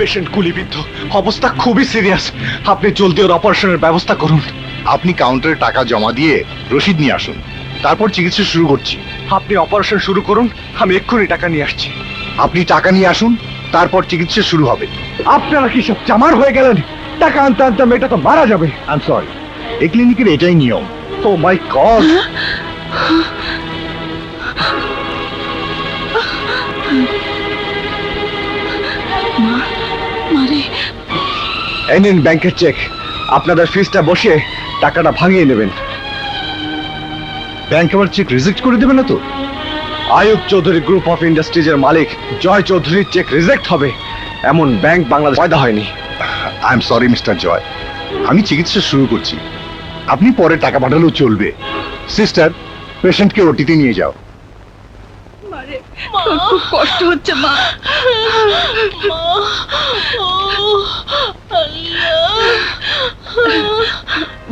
Patient গুলিবিদ্ধ, অবস্থা খুবই সিরিয়াস। আপনি জলদি ওর অপারেশনের ব্যবস্থা করুন। আপনি কাউন্টারে টাকা জমা দিয়ে রসিদ নিয়ে আসুন, তারপর চিকিৎসা শুরু করছি। আপনি অপারেশন শুরু করুন, আমি এক্ষুনি টাকা নিয়ে আসছি। আপনি টাকা নিয়ে আসুন, তারপর চিকিৎসা শুরু হবে। আপনারা কি সব চামার হয়ে গেলেন? টাকা আনতে আনতে মেয়েটা তো মারা যাবে। আই এম সরি, এই ক্লিনিকের এটাই নিয়ম। ও মাই গড! এই নিন ব্যাংকের চেক। আপনাদের ফিসটা বসিয়ে টাকাটা ভাঙিয়ে নেবেন। ব্যাংক আবার চেক রিজেক্ট করে দেবে না তো? আয়ুব চৌধুরী গ্রুপ অফ ইন্ডাস্ট্রিজের মালিক জয় চৌধুরীর চেক রিজেক্ট হবে এমন ব্যাংক বাংলাদেশ পয়দা হয়নি। আই এম সরি মিস্টার জয়, আমি চিকিৎসা শুরু করছি, আপনি পরে টাকা পাঠালেও চলবে। সিস্টার, পেশেন্টকে ওটিতে নিয়ে যাও। তোর খুব কষ্ট হচ্ছে মা।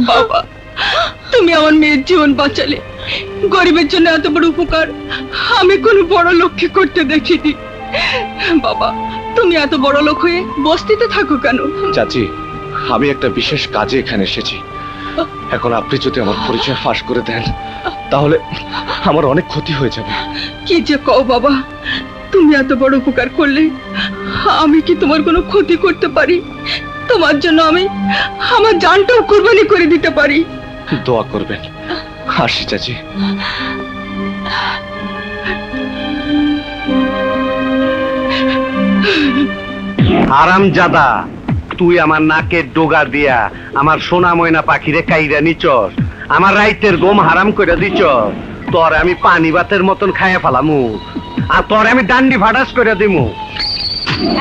বাবা, তুমি আমার মেয়ের জীবন বাঁচালে। গরিবের জন্য এত বড় উপকার আমি কোনো বড় লোককে করতে দেখিনি। বাবা, তুমি এত বড় লোক হয়ে বস্তিতে থাকো কেন? চাচি, আমি একটা বিশেষ কাজে এখানে এসেছি। এখন আপনি যদি আমার পরিচয় ফাঁস করে দেন তাহলে আমার অনেক ক্ষতি হয়ে যাবে। কি যে কও বাবা, তুমি এত বড় উপকার করলে আমি কি তোমার কোনো ক্ষতি করতে পারি? তোমার জন্য আমি আমার জানটাও কুরবানি করে দিতে পারি। দোয়া করবেন। আসি চাচি। হারামজাদা, তুই আমার নাকের ডোগা দিয়া আমার সোনা ময়না পাখিরে কাইরা নিচস, আমার রাইতের গম হারাম করে দিছস। তোর আমি পানি ভাতের মতন খাইয়া ফেলামু, আর তোর আমি ডান্ডি ফাটাস করে দিমু।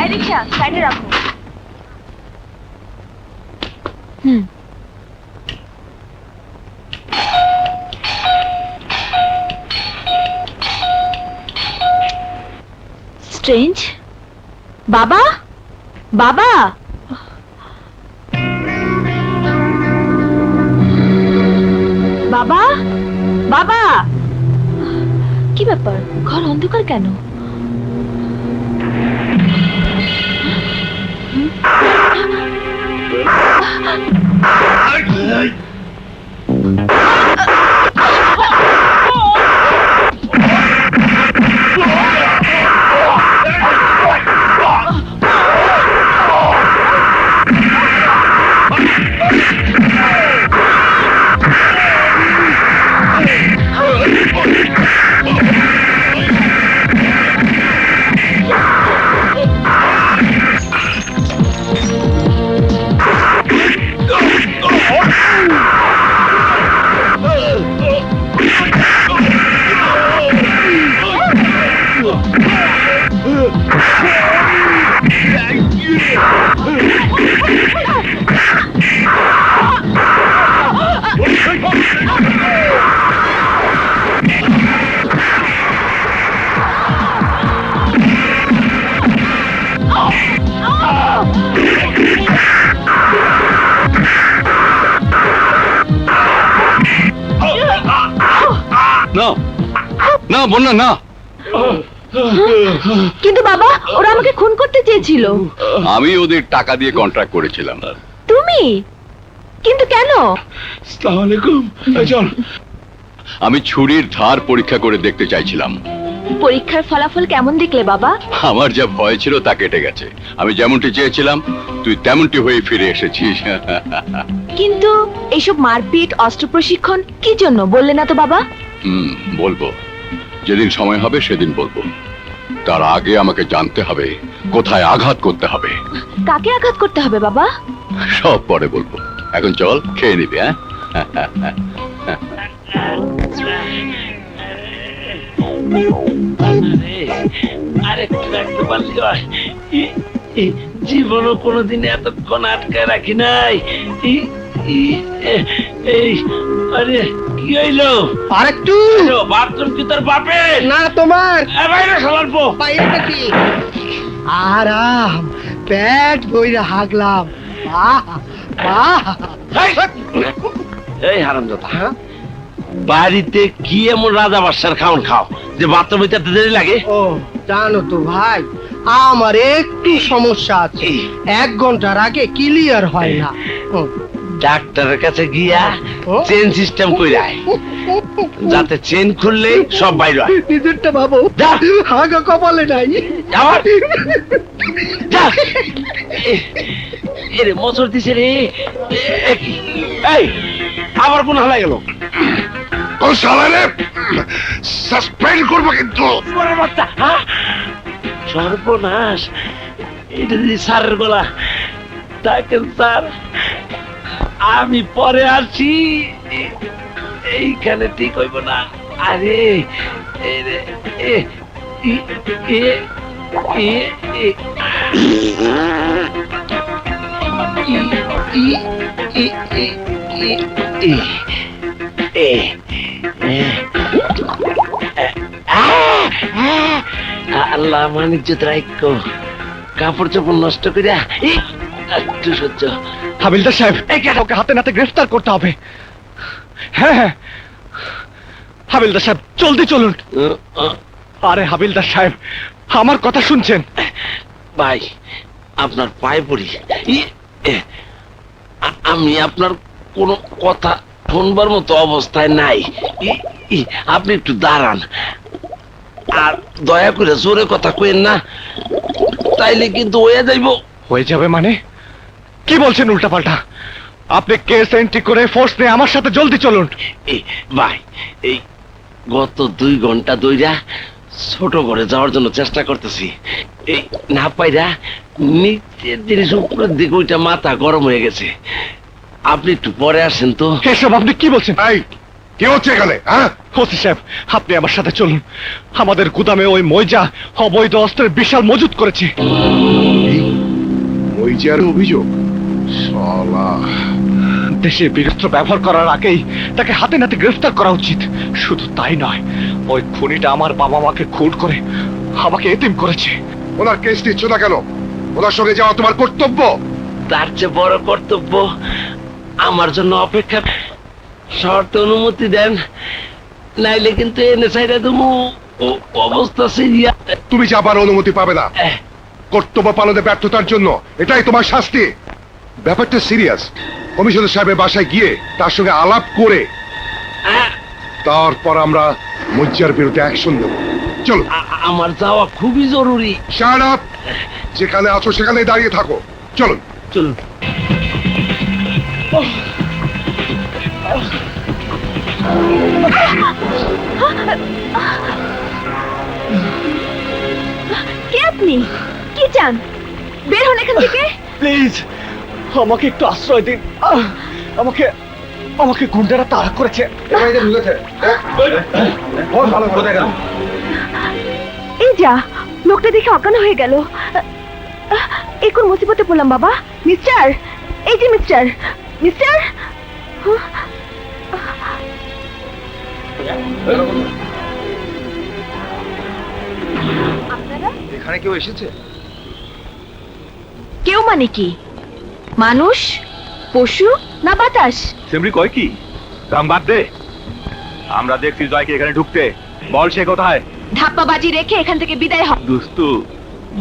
এই রিকশা সাইডে রাখো। স্ট্রেঞ্জ। বাবা, বাবা, বাবা, বাবা, কি ব্যাপার? ঘর অন্ধকার কেন? না না বন্যা না। কিন্তু বাবা, ওরা আমাকে খুন করতে চেয়েছিল। আমি ওদের টাকা দিয়ে কন্ট্রাক্ট করেছিলাম। তুমি? কিন্তু কেন? আসসালামু আলাইকুম। চল, আমি ছুরির ধার পরীক্ষা করে দেখতে চাইছিলাম। পরীক্ষার ফলাফল কেমন দেখলে বাবা? আমার যা ভয় ছিল তা কেটে গেছে। আমি যেমনটি চেয়েছিলাম তুই তেমনটি হয়ে ফিরে এসেছিস। কিন্তু এইসব মারপিট, অস্ত্র প্রশিক্ষণ কি জন্য বললে না তো বাবা? বলবো, যেদিন সময় হবে সেদিন বলবো। তার আগে আমাকে জানতে হবে কোথায় আঘাত করতে হবে। কাকে আঘাত করতে হবে বাবা? সব পরে বলবো, এখন চল খেয়ে নিবি। হ্যাঁ, জীবনও কোনোদিন এতক্ষণ আটকায় রাখি নাই। এই আরে কি হইলো? আরেকটু বাথরুম কি তোর বাপের? না তোমার বাইরে সবার পো। বাইরে কি আরাম পেট বইরা হাগলাম এই হারামজাদা, বাড়িতে কি এমন রাজা বাদশার খাওন খাও যে বাথরুম হইতে এত দেরি লাগে? ও জানো তো ভাই, আমার একটু সমস্যা আছে, 1 ঘন্টার আগে ক্লিয়ার হয় না। ডাক্তারের কাছে গিয়া ও? চেন সিস্টেম কইরায়, যাতে চেন খুললে সব বাইরে হয়। নিজেরটা ভাবো, যা। হাগা কপালে নাই। আবার যা। এরে মোচড় দিছে রে। এই আবার কোন হালাই গেল? ও শালারে সাসপেন্ড করবো কিন্তু। পরে বাচ্চা, হ্যাঁ? সর্বনাশ, এটা যদি স্যারের গলা। ডাকেন স্যার, আমি পরে আসি। এইখানে ঠিক হইব না। আরে এরে, এ, ই, এ, এ, এ, ই, ই, ই, ই, ই, ই, এ, এ, আল্লাহ মানিজ্য রাইকো, কাপড় চোপড় নষ্ট করিয়া একটু সহ্য। হাবিলদার সাহেব, ওকে হাতে নাতে গ্রেফতার করতে হবে। হ্যাঁ হ্যাঁ হাবিলদার সাহেব, জলদি চলুন। আরে হাবিলদার সাহেব, আমার কথা শুনছেন? ভাই আপনার পায়ে পড়ি, আমি আপনার কোনো কথা শুনবার মতো অবস্থায় নাই। আপনি একটু দাঁড়ান, আর দয়া করে জোরে কথা কইেন না, তাইলে কিন্তু হয়ে যাইব। হয়ে যাবে মানে? কি বলছেন উল্টাপাল্টা? আপনি কেস এন্ট্রি করে ফোর্স নিয়ে আমার সাথে জলদি চলুন। ভাই এই গত 2 ঘন্টা ধইরা ছোট ঘরে যাওয়ার জন্য চেষ্টা করতেছি, এই না পাইরা নিচের জিনিস উপরের দিকে ওইটা মাথা গরম হয়ে গেছে। আপনি একটু পরে আসেন তো। এসব আপনি কি বলছেন? এই কি হচ্ছে এখানে? হ্যাঁ, ওসি সাহেব, আপনি আমার সাথে চলুন। আমাদের গুদামে ওই মইজা অবৈধ অস্ত্রের বিশাল মজুত করেছে। ওই যে আর অভিযোগ শালা। দেশে বীরত্ব ব্যবহার করার আগেই তাকে হাতে নাতে গ্রেফতার করা উচিত। শুধু তাই নয়, ওই খুনিটা আমার বাবা মাকে খুন করে আমাকে এতিম করেছে। ওনার কেস নিচ্ছ না কেন? ওনার সঙ্গে যাওয়া তোমার কর্তব্য। তার চেয়ে বড় কর্তব্য আমার জন্য অপেক্ষা। শর্ত অনুমতি দেন, নাইলে কিন্তু এনে সাইডে তুমি অবস্থা সিরিয়া। তুমি যাবার অনুমতি পাবে না। কর্তব্য পালনে ব্যর্থতার জন্য এটাই তোমার শাস্তি। ব্যাপারটা সিরিয়াস। কমিশনার সাহেবের বাসায় গিয়ে তার সঙ্গে আলাপ করে তারপর আমরা মজ্জার বিরুদ্ধে অ্যাকশন নেব। চলো। আমার যাওয়া খুবই জরুরি। Shut up! যেখানে আছো সেখানে দাঁড়িয়ে থাকো। চলুন চলুন। কে আপনি? কি চান? বের হন এখান থেকে। প্লিজ আমাকে একটু আশ্রয় দিন। আমাকে আমাকে গুন্ডারা তাড়া করেছে। এই যা, লোকটা দেখে অজ্ঞান হয়ে গেল। এই কোন মুসিবতে পড়লাম বাবা। মিস্টার, এই যে মিস্টার, মিস্টার। এখানে কেউ এসেছে? কেউ মানে কি? মানুষ, পশু না বাতাস? সেমরি কয় কি? কাম বাদ দে। আমরা দেখছি জয়কে এখানে ঢুকতে। বল সে কোথায়? ধাপ্পাবাজি রেখে এখান থেকে বিদায় হ। দোস্ত,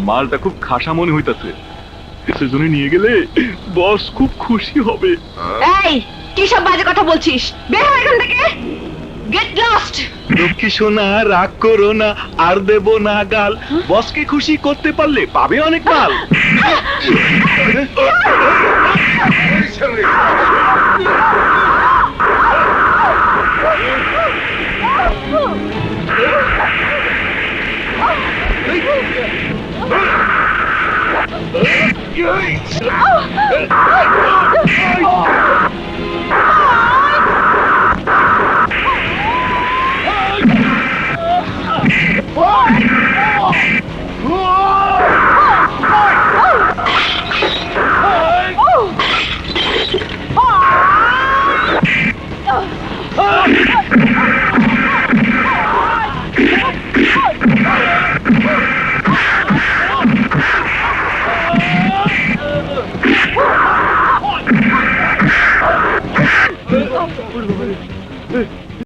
মালটা খুব খাসা মনে হইতাছে। সেজন্য নিয়ে গেলে বস খুব খুশি হবে। এই, কি সব বাজে কথা বলছিস? বের হ এখান থেকে। Get lost. লক্ষ্মী সোনা, রাগ করো না, আর দেব না গাল। বসকে খুশি করতে পারলে পাবে অনেক মাল।